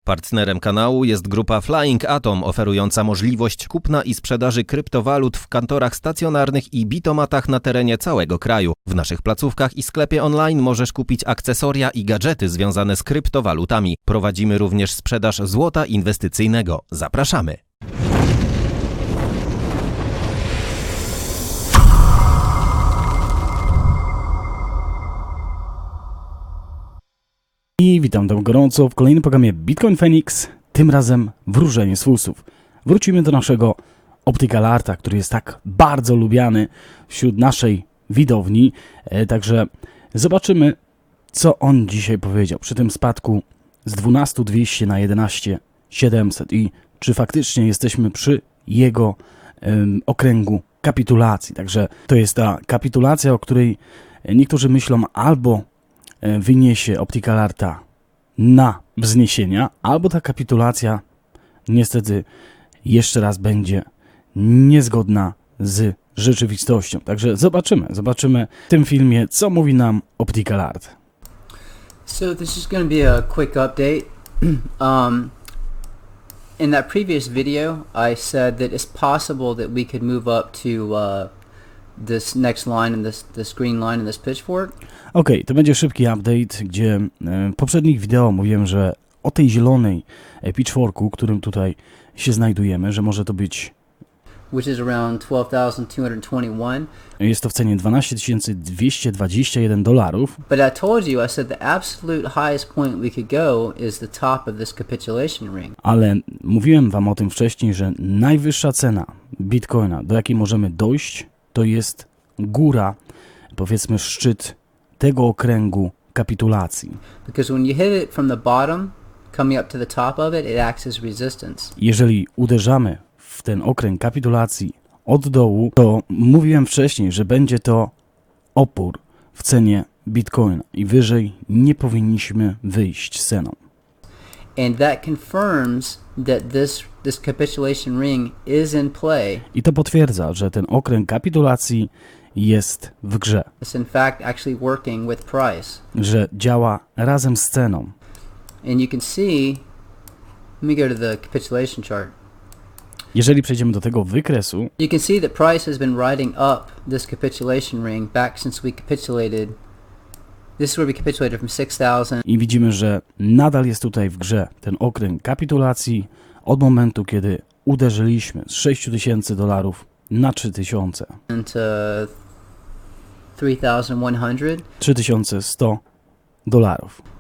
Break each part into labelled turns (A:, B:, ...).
A: Partnerem kanału jest grupa Flying Atom, oferująca możliwość kupna i sprzedaży kryptowalut w kantorach stacjonarnych i bitomatach na terenie całego kraju. W naszych placówkach i sklepie online możesz kupić akcesoria i gadżety związane z kryptowalutami. Prowadzimy również sprzedaż złota inwestycyjnego. Zapraszamy!
B: I witam tam gorąco w kolejnym programie Bitcoin Feniks, tym razem wróżenie z fusów. Wrócimy do naszego Opticalarta, który jest tak bardzo lubiany wśród naszej widowni, także zobaczymy, co on dzisiaj powiedział przy tym spadku z 12200 na 11700 i czy faktycznie jesteśmy przy jego okręgu kapitulacji. Także to jest ta kapitulacja, o której niektórzy myślą albo wyniesie Opticalarta na wzniesienia, albo ta kapitulacja niestety jeszcze raz będzie niezgodna z rzeczywistością. Także zobaczymy w tym filmie, co mówi nam Opticalart.
C: So this is going to be a quick update. In that previous video, I said that it's possible that we could move up to this next line and this green line and this pitchfork.
B: Okej, to będzie szybki update, gdzie w poprzednich wideo mówiłem, że o tej zielonej pitchforku, którym tutaj się znajdujemy, że może to być,
C: which is around 12,221.
B: Jest to w cenie $12,221.
C: But I told you, I said the absolute highest point we could go is the top of this capitulation ring.
B: Ale mówiłem wam o tym wcześniej, że najwyższa cena Bitcoina, do jakiej możemy dojść, to jest góra, powiedzmy szczyt tego okręgu kapitulacji.
C: Because when you hit it from the bottom, coming up to the top of it, it acts as resistance.
B: Jeżeli uderzamy w ten okręg kapitulacji od dołu, to mówiłem wcześniej, że będzie to opór w cenie Bitcoina i wyżej nie powinniśmy wyjść z ceną.
C: And that confirms that this capitulation ring is in play.
B: I to potwierdza, że ten okręg kapitulacji jest w grze.
C: It's in fact actually working with price.
B: Że działa razem z ceną.
C: And you can see, let me go to the capitulation chart.
B: Jeżeli przejdziemy do tego wykresu,
C: you can see that price has been riding up this capitulation ring back since we capitulated. This is where we capitulated from 6,000.
B: I widzimy, że nadal jest tutaj w grze ten okręg kapitulacji od momentu, kiedy uderzyliśmy z $6,000 na 3,000.
C: Into 3,100.
B: $3,100.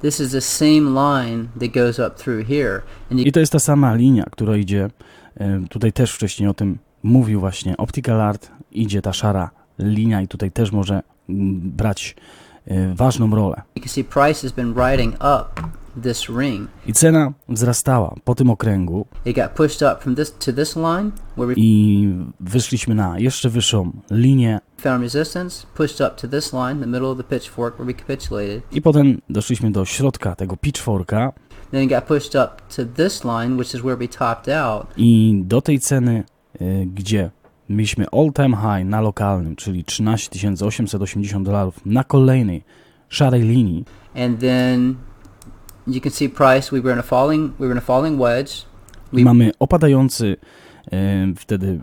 C: This is the same line that goes up through here.
B: I to jest ta sama linia, która idzie, tutaj też wcześniej o tym mówił właśnie Opticalart, idzie ta szara linia i tutaj też może brać ważną rolę.
C: You can see price has been riding up this ring.
B: I cena wzrastała po tym okręgu.
C: It got pushed up from this to this line where we
B: I wyszliśmy na jeszcze wyższą linię.
C: found resistance, pushed up to this line, the middle of the pitchfork where we capitulated.
B: I potem doszliśmy do środka tego pitchforka.
C: Then it got pushed up to this line, which is where we topped out.
B: I do tej ceny, gdzie mieliśmy all time high na lokalnym, czyli $13,880 na kolejnej szarej linii.
C: And then you can see price, we were in a falling wedge.
B: Mamy opadający wtedy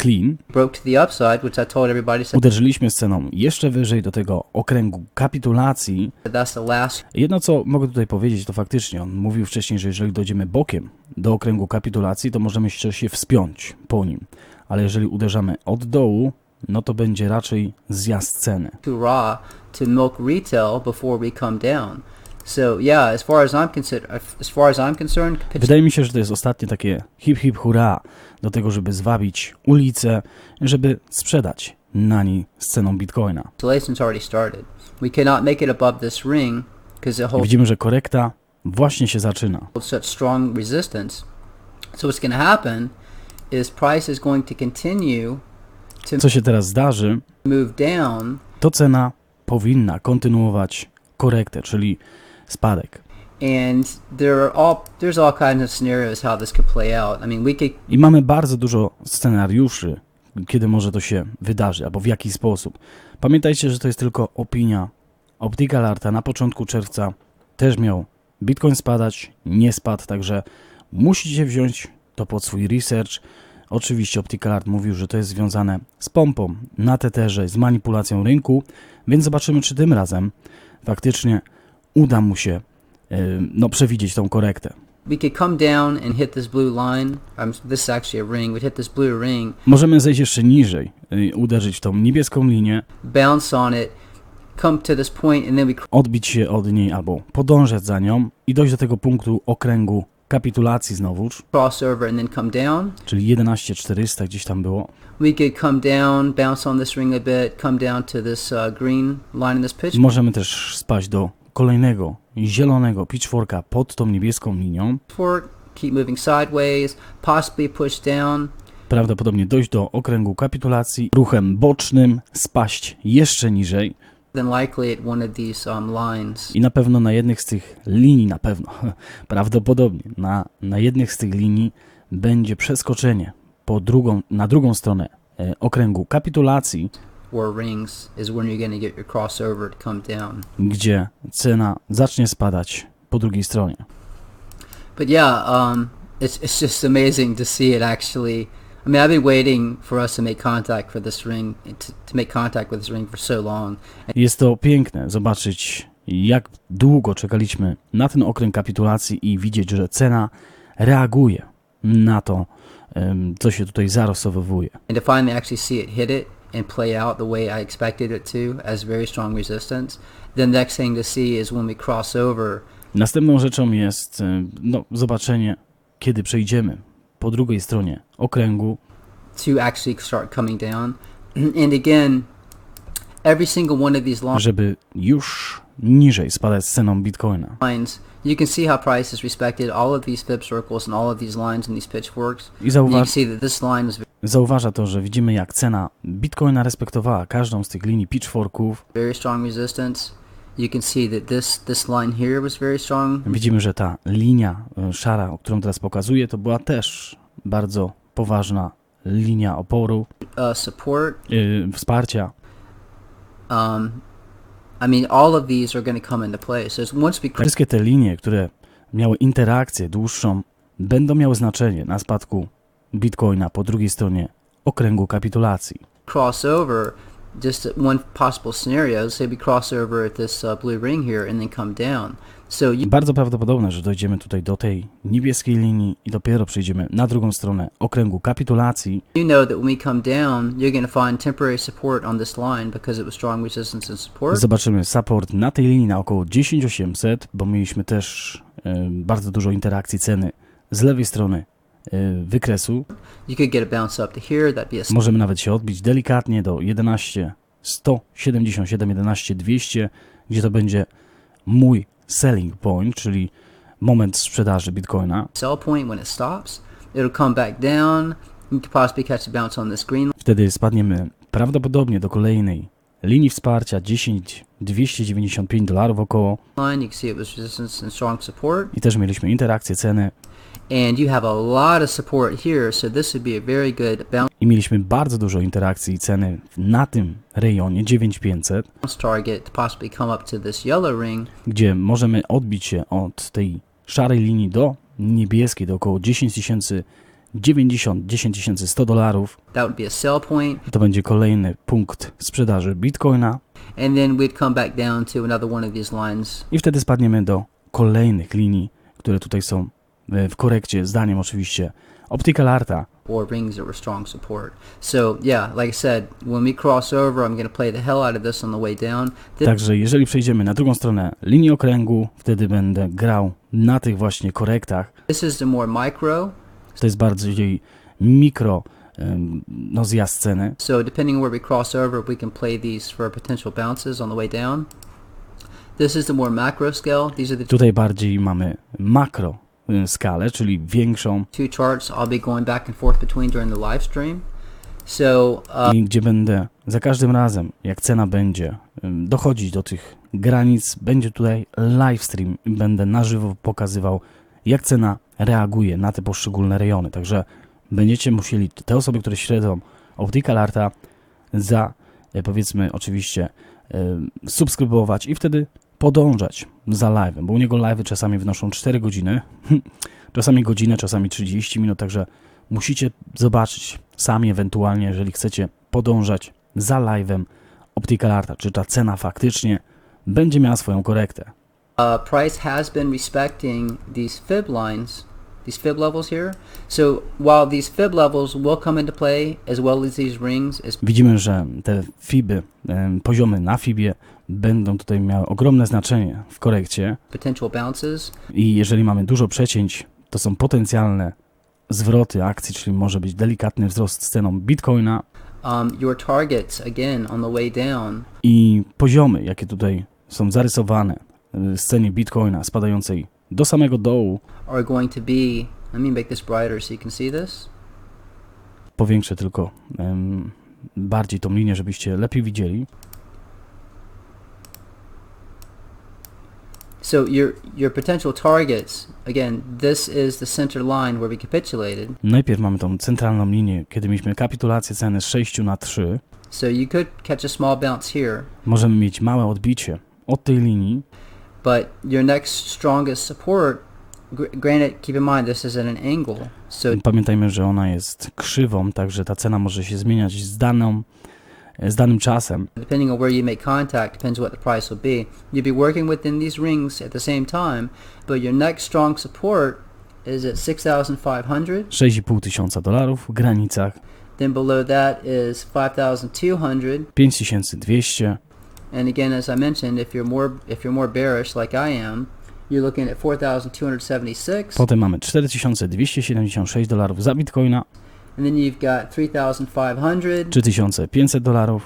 B: clean.
C: Broke to the upside, which I told everybody.
B: Uderzyliśmy z ceną jeszcze wyżej do tego okręgu kapitulacji.
C: That's the last.
B: Jedno, co mogę tutaj powiedzieć, to faktycznie on mówił wcześniej, że jeżeli dojdziemy bokiem do okręgu kapitulacji, to możemy jeszcze się wspiąć po nim. Ale jeżeli uderzamy od dołu, no to będzie raczej zjazd ceny.
C: Too raw to milk retail before we come down. So yeah, as far as I'm concerned,
B: wydaje mi się, że to jest ostatnie takie hip hip hurra do tego, żeby zwabić ulicę, żeby sprzedać na niej z ceną Bitcoina.
C: Capitulation's already started. We cannot make it above this ring because it holds.
B: Widzimy, że korekta właśnie się zaczyna.
C: Such strong resistance. So what's going to happen is price is going to continue to
B: Co się teraz zdarzy?
C: move down.
B: To cena powinna kontynuować korektę, czyli spadek.
C: And there's all kinds of scenarios how this could play out. I mean, we could.
B: I mamy bardzo dużo scenariuszy, kiedy może to się wydarzy, albo w jaki sposób. Pamiętajcie, że to jest tylko opinia Opticalarta. Na początku czerwca też miał Bitcoin spadać, nie spadł, także musicie wziąć to pod swój research. Oczywiście Opticalart mówił, że to jest związane z pompą na Tetherze, z manipulacją rynku, więc zobaczymy, czy tym razem faktycznie uda mu się przewidzieć tą korektę.
C: We could come down and hit this blue line. This is actually a ring. We'd hit this blue ring,
B: Możemy zejść jeszcze niżej, uderzyć w tą niebieską linię,
C: bounce on it, come to this point, and then we
B: odbić się od niej albo podążać za nią i dojść do tego punktu okręgu kapitulacji znowuż,
C: cross over and then come down.
B: czyli 11400 gdzieś tam było.
C: We could come down, bounce on this ring a bit, come down to this green line in this pitch.
B: Możemy też spaść do kolejnego zielonego pitchforka pod tą niebieską linią.
C: Fork, keep moving sideways, possibly push down.
B: Prawdopodobnie dojść do okręgu kapitulacji, ruchem bocznym spaść jeszcze niżej
C: Then likely at one of these lines.
B: i na pewno na jednych z tych linii, prawdopodobnie na jednych z tych linii będzie przeskoczenie na drugą stronę okręgu kapitulacji,
C: Or rings is when you're going to get your crossover to come down.
B: gdzie cena zacznie spadać po drugiej stronie.
C: But yeah, it's just amazing to see it actually. I mean, I've been waiting for us to make contact for this ring, to make contact with this ring for so long.
B: Jest to piękne zobaczyć, jak długo czekaliśmy na ten okręg kapitulacji i widzieć, że cena reaguje na to, co się tutaj zarysowuje.
C: And to finally actually see it hit it and play out the way I expected it to as very strong resistance. The next thing to see is when we cross over.
B: Następną rzeczą jest zobaczenie, kiedy przejdziemy po drugiej stronie okręgu,
C: To actually start coming down. And again, every single one of these
B: żeby już niżej spadać z ceną Bitcoina.
C: lines, you can see how price has respected all of these fib circles and all of these lines and these pitchforks.
B: I
C: And you can see that this line was
B: zauważa to, że widzimy, jak cena Bitcoina respektowała każdą z tych linii pitchforków.
C: very strong resistance. You can see that this line here was very strong.
B: Widzimy, że ta linia szara, o którą teraz pokazuję, to była też bardzo poważna linia oporu,
C: Support.
B: wsparcia.
C: I mean, all of these are going to come into play. So once we
B: Wszystkie te linie, które miały interakcję dłuższą, będą miały znaczenie na spadku Bitcoina po drugiej stronie okręgu kapitulacji.
C: cross over, just one possible scenario, say we cross over at this blue ring here and then come down. So
B: Bardzo prawdopodobne, że dojdziemy tutaj do tej niebieskiej linii i dopiero przejdziemy na drugą stronę okręgu kapitulacji.
C: you know that when we come down, you're going to find temporary support on this line because it was strong resistance and support.
B: Zobaczymy support na tej linii na około 10800, bo mieliśmy też bardzo dużo interakcji ceny z lewej strony wykresu.
C: You could get a bounce up to here, that'd be a
B: Możemy nawet się odbić delikatnie do 11177, 11200, gdzie to będzie mój selling point, czyli moment sprzedaży Bitcoina.
C: sell point. When it stops, it'll come back down. You could possibly catch a bounce on this green
B: Wtedy spadniemy prawdopodobnie do kolejnej linii wsparcia, $10,295 około,
C: line. You can see it was resistance and strong support.
B: i też mieliśmy interakcję ceny
C: And you have a lot of support here, so this would be a very good bounce
B: i mieliśmy bardzo dużo interakcji ceny na tym rejonie 9500,
C: target to possibly come up to this yellow ring.
B: gdzie możemy odbić się od tej szarej linii do niebieskiej, do około 10,090, $10,100.
C: That would be a sell point.
B: To będzie kolejny punkt sprzedaży Bitcoina
C: And then we'd come back down to another one of these lines.
B: i wtedy spadniemy do kolejnych linii, które tutaj są w korekcie, zdaniem oczywiście Opticalarta.
C: Or rings that were strong support. So yeah, like I said, when we cross over, I'm going to play the hell out of this on the way down.
B: Także jeżeli przejdziemy na drugą stronę linii okręgu, wtedy będę grał na tych właśnie korektach.
C: This is the more micro.
B: To jest bardziej mikro zjazd ceny.
C: So depending on where we cross over, we can play these for potential bounces on the way down. This is the more macro scale. These are the
B: Tutaj bardziej mamy makro skalę, czyli większą,
C: two charts I'll be going back and forth between during the live stream. So
B: i gdzie będę za każdym razem, jak cena będzie dochodzić do tych granic, będzie tutaj live stream i będę na żywo pokazywał, jak cena reaguje na te poszczególne rejony. Także będziecie musieli, te osoby, które śledzą Opticalarta, powiedzmy oczywiście subskrybować i wtedy podążać za live'em, bo u niego live'y czasami wynoszą 4 godziny, czasami godzinę, czasami 30 minut, także musicie zobaczyć sami ewentualnie, jeżeli chcecie podążać za live'em Opticalarta, czy ta cena faktycznie będzie miała swoją korektę.
C: Price has been respecting these fib lines, these fib levels here. So while these fib levels will come into play as well as these rings,
B: Widzimy, że te fiby, poziomy na fibie będą tutaj miały ogromne znaczenie w korekcie
C: potential bounces,
B: i jeżeli mamy dużo przecięć, to są potencjalne zwroty akcji, czyli może być delikatny wzrost z ceną Bitcoina
C: your targets again on the way down
B: i poziomy, jakie tutaj są zarysowane w cenie Bitcoina spadającej do samego dołu.
C: are going to be, let me make this brighter so you can see this.
B: Powiększę tylko bardziej tą linię, żebyście lepiej widzieli.
C: So your potential targets, again, this is the center line where we capitulated.
B: Najpierw mamy tą centralną linię, kiedy mieliśmy kapitulację ceny z 6 na 3.
C: So you could catch a small bounce here,
B: Możemy mieć małe odbicie od tej linii,
C: but your next strongest support, granted, keep in mind this is at an angle. So
B: pamiętajmy, że ona jest krzywą, także ta cena może się zmieniać z danym czasem.
C: depending on where you make contact, depends what the price will be. You'll be working within these rings at the same time, but your next strong support is at $6,500.
B: $6,500 w granicach,
C: Then below that is 5,200.
B: 5200,
C: And again, as I mentioned, if you're more bearish like I am, you're looking at 4,276.
B: potem mamy $4276 za Bitcoina,
C: And then you've got 3,500.
B: $3500,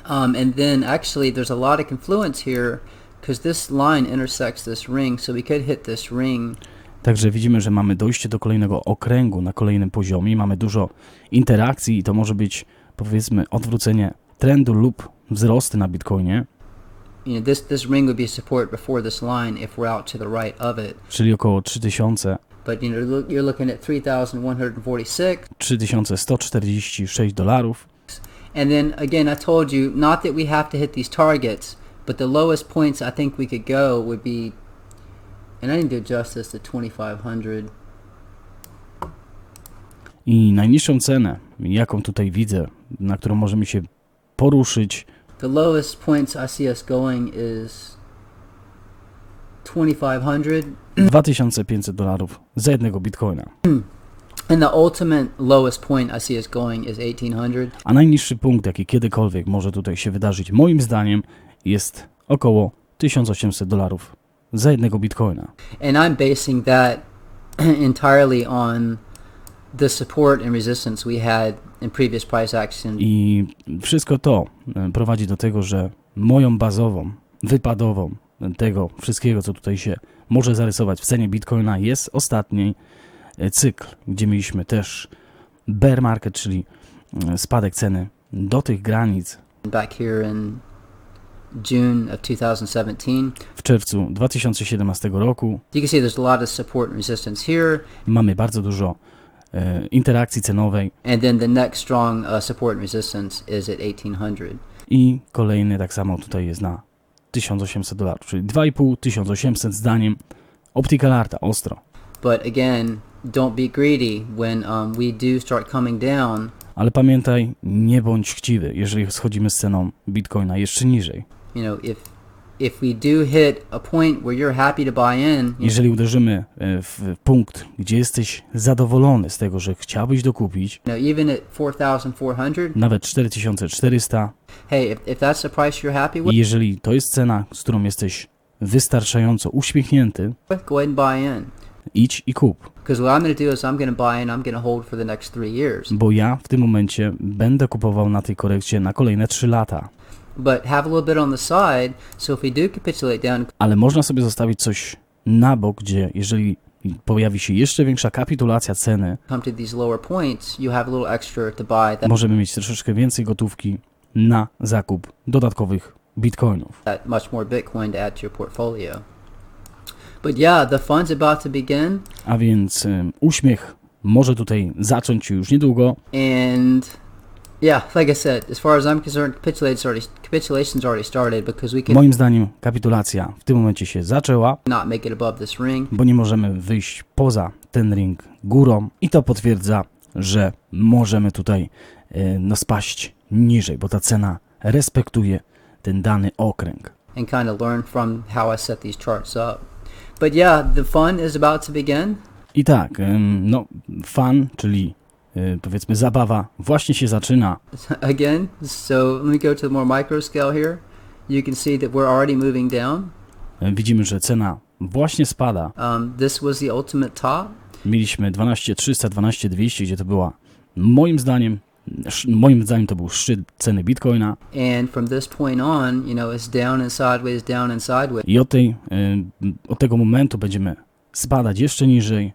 C: And then actually there's a lot of confluence here because this line intersects this ring, so we could hit this ring.
B: także widzimy, że mamy dojście do kolejnego okręgu na kolejnym poziomie, mamy dużo interakcji i to może być, powiedzmy, odwrócenie trendu lub wzrosty na Bitcoinie,
C: You know, this ring would be support before this line if we're out to the right of it.
B: czyli około 3000,
C: But you know, you're looking at 3,146.
B: $3146.
C: And then again, I told you not that we have to hit these targets, but the lowest points I think we could go would be, and I need to adjust this to 2,500.
B: I najniższą cenę, jaką tutaj widzę, na którą możemy się poruszyć,
C: The lowest points I see us going is 2,500.
B: $2500 za jednego Bitcoina.
C: And the ultimate lowest point I see us going is 1,800.
B: A najniższy punkt, jaki kiedykolwiek może tutaj się wydarzyć, moim zdaniem, jest około $1800 za jednego Bitcoina.
C: And I'm basing that entirely on the support and resistance we had in previous price action.
B: I wszystko to prowadzi do tego, że moją bazową, wypadową tego wszystkiego, co tutaj się może zarysować w cenie Bitcoina, jest ostatni cykl, gdzie mieliśmy też bear market, czyli spadek ceny do tych granic
C: Back here in June of 2017.
B: w czerwcu 2017 roku.
C: You can see there's a lot of support and resistance here.
B: Mamy bardzo dużo interakcji cenowej
C: And then the next strong support and resistance is at 1,800.
B: i kolejny tak samo tutaj jest na $1800, czyli 2500 zdaniem Opticalarta, ostro.
C: But again, don't be greedy when we do start coming down.
B: Ale pamiętaj, nie bądź chciwy, jeżeli schodzimy z ceną Bitcoina jeszcze niżej.
C: You know, if we do hit a point where you're happy to buy in,
B: Jeżeli uderzymy w punkt, gdzie jesteś zadowolony z tego, że chciałbyś dokupić,
C: even at 4,400,
B: nawet 4400,
C: hey, if that's the price you're happy with,
B: i jeżeli to jest cena, z którą jesteś wystarczająco uśmiechnięty,
C: go ahead and buy in.
B: idź i kup.
C: Because what I'm going to do is I'm going to buy in, I'm going to hold for the next 3 years.
B: Bo ja w tym momencie będę kupował na tej korekcie na kolejne 3 lata.
C: But have a little bit on the side, so if we do capitulate down,
B: Ale można sobie zostawić coś na bok, gdzie jeżeli pojawi się jeszcze większa kapitulacja ceny,
C: come to these lower points, you have a little extra to buy
B: możemy mieć troszeczkę więcej gotówki na zakup dodatkowych bitcoinów.
C: that much more Bitcoin to add to your portfolio. But yeah, the fun's about to begin,
B: A więc uśmiech może tutaj zacząć się już niedługo
C: and Yeah, like I said, as far as I'm concerned, capitulation's already started because we can
B: Moim zdaniem kapitulacja w tym momencie się zaczęła,
C: not make it above this ring.
B: bo nie możemy wyjść poza ten ring górą i to potwierdza, że możemy tutaj spaść niżej, bo ta cena respektuje ten dany okręg.
C: And kind of learn from how I set these charts up. But yeah, the fun is about to begin.
B: I tak, fun, czyli powiedzmy zabawa, właśnie się zaczyna.
C: Again, so let me go to the more micro scale here. You can see that we're already moving down.
B: Widzimy, że cena właśnie spada.
C: This was the ultimate top.
B: Mieliśmy 12300, 12200, gdzie to była, moim zdaniem to był szczyt ceny Bitcoina.
C: And from this point on, it's down and sideways, down and sideways.
B: I od tego momentu będziemy spadać jeszcze niżej,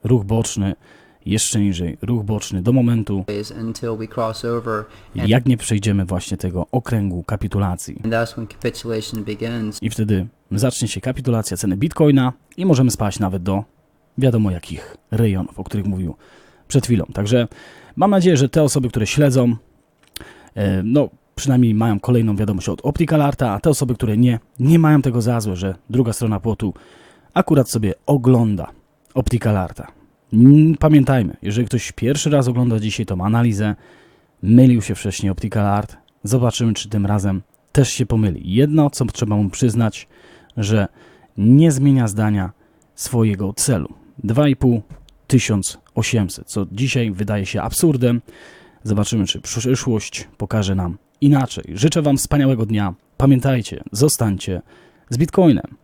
B: ruch boczny, jeszcze niżej, ruch boczny do momentu,
C: Until we cross over.
B: jak nie przejdziemy właśnie tego okręgu kapitulacji.
C: And that's when capitulation begins.
B: I wtedy zacznie się kapitulacja ceny Bitcoina i możemy spaść nawet do wiadomo jakich rejonów, o których mówił przed chwilą. Także mam nadzieję, że te osoby, które śledzą, przynajmniej mają kolejną wiadomość od Opticalarta, a te osoby, które nie mają tego za złe, że druga strona płotu akurat sobie ogląda Opticalarta. Pamiętajmy, jeżeli ktoś pierwszy raz ogląda dzisiaj tą analizę, mylił się wcześniej Opticalart, zobaczymy, czy tym razem też się pomyli. Jedno, co trzeba mu przyznać, że nie zmienia zdania swojego celu. 2,51800, co dzisiaj wydaje się absurdem. Zobaczymy, czy przyszłość pokaże nam inaczej. Życzę Wam wspaniałego dnia. Pamiętajcie, zostańcie z Bitcoinem.